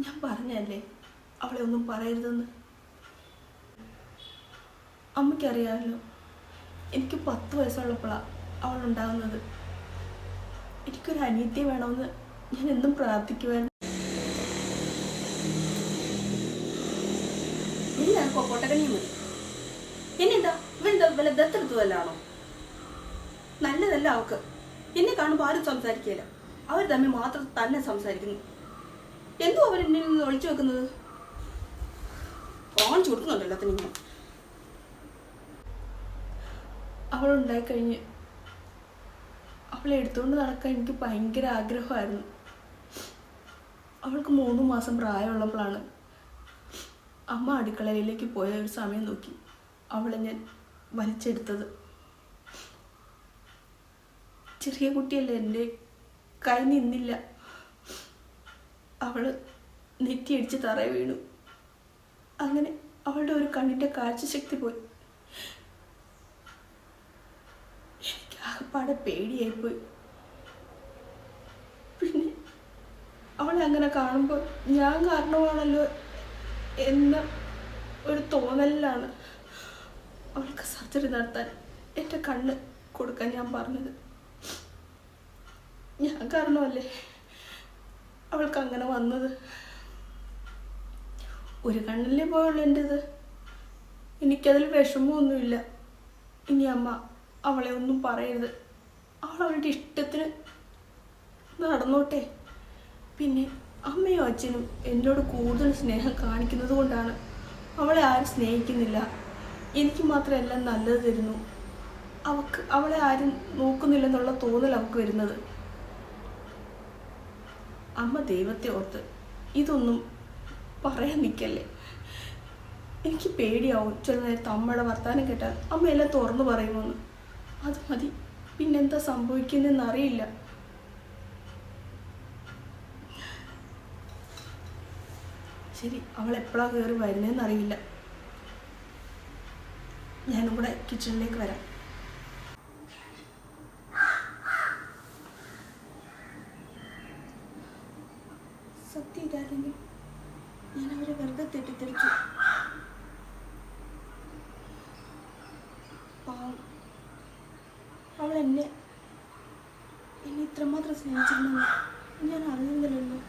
ഞാൻ പറഞ്ഞല്ലേ അവളെ ഒന്നും പറയരുതെന്ന്. അമ്മയ്ക്കറിയാമല്ലോ, എനിക്ക് 10 വയസ്സുള്ളപ്പോഴാണ് അവളുണ്ടാകുന്നത്. എനിക്കൊരു അനിയത്തി വേണമെന്ന് ഞാൻ എന്നും പ്രാർത്ഥിക്കുമായിരുന്നു. പൊട്ടക്കണിയും മതി. എന്നെന്താ ഇവനെന്താ വല്ല ദത്തെടുത്തതല്ലാണോ? നല്ലതല്ല അവക്ക്. എന്നെ കാണുമ്പോൾ ആരും സംസാരിക്കുകയില്ല. അവർ തമ്മിൽ മാത്രം തന്നെ സംസാരിക്കുന്നു. എന്തോ അവരെന്നിൽ നിന്ന് ഒളിച്ചു വെക്കുന്നത്? കാണിച്ചു കൊടുക്കുന്നുണ്ട് എല്ലാത്തിനും. ഞാൻ അവളുണ്ടായിക്കഴിഞ്ഞ് അവളെ എടുത്തുകൊണ്ട് നടക്കാൻ എനിക്ക് ഭയങ്കര ആഗ്രഹമായിരുന്നു. അവൾക്ക് 3 മാസം പ്രായമുള്ളപ്പോഴാണ് അമ്മ അടുക്കളയിലേക്ക് പോയ ഒരു സമയം നോക്കി അവളെ ഞാൻ വലിച്ചെടുത്തത്. ചെറിയ കുട്ടിയല്ലേ, എൻ്റെ കൈ നിന്നില്ല. അവൾ നെറ്റിയടിച്ച് തറയെ വീണു. അങ്ങനെ അവളുടെ ഒരു കണ്ണിൻ്റെ കാഴ്ചശക്തി പോയി. എനിക്ക് ആകെപ്പാടെ പേടിയായിപ്പോയി. പിന്നെ അവളെ അങ്ങനെ കാണുമ്പോൾ ഞാൻ കാരണമാണല്ലോ എന്ന ഒരു തോന്നലിലാണ് അവൾക്ക് സർജറി നടത്താൻ എൻ്റെ കണ്ണ് കൊടുക്കാൻ ഞാൻ പറഞ്ഞത്. ഞാൻ കാരണമല്ലേ അവൾക്ക് അങ്ങനെ വന്നത്. ഒരു കണ്ണിലേ പോയുള്ളൂ എൻ്റെത്. എനിക്കതിൽ വിഷമമൊന്നുമില്ല. ഇനി അമ്മ അവളെ ഒന്നും പറയരുത്. അവൾ അവളുടെ ഇഷ്ടത്തിന് നടന്നോട്ടെ. പിന്നെ അമ്മയും അച്ഛനും എന്നോട് കൂടുതൽ സ്നേഹം കാണിക്കുന്നത് കൊണ്ടാണ് അവളെ ആരും സ്നേഹിക്കുന്നില്ല. എനിക്ക് മാത്രം എല്ലാം നല്ലത് തരുന്നു. അവളെ ആരും നോക്കുന്നില്ലെന്നുള്ള തോന്നൽ അവൾക്ക് വരുന്നത്. അമ്മ ദൈവത്തെ ഓർത്ത് ഇതൊന്നും പറയാൻ നിൽക്കല്ലേ. എനിക്ക് പേടിയാവും ചില നേരത്തെ അമ്മയുടെ വർത്താനം കേട്ടാൽ അമ്മ എല്ലാം തുറന്നു പറയുമെന്ന്. അത് മതി, പിന്നെന്താ സംഭവിക്കുന്നതെന്ന് അറിയില്ല. ശരി, അവൾ എപ്പോഴാണ് കയറി വരുന്നതെന്ന് അറിയില്ല. ഞാനും കൂടെ കിച്ചണിലേക്ക് വരാം. സത്യം ഇതാണെങ്കിൽ ഞാൻ അവരെ വെറുതെ തെറ്റിദ്ധരിച്ചു. പാവം, അവൾ എന്നെ ഇത്രമാത്രം സ്നേഹിച്ചിരുന്നെന്ന് ഞാൻ അറിയുന്നില്ലല്ലോ.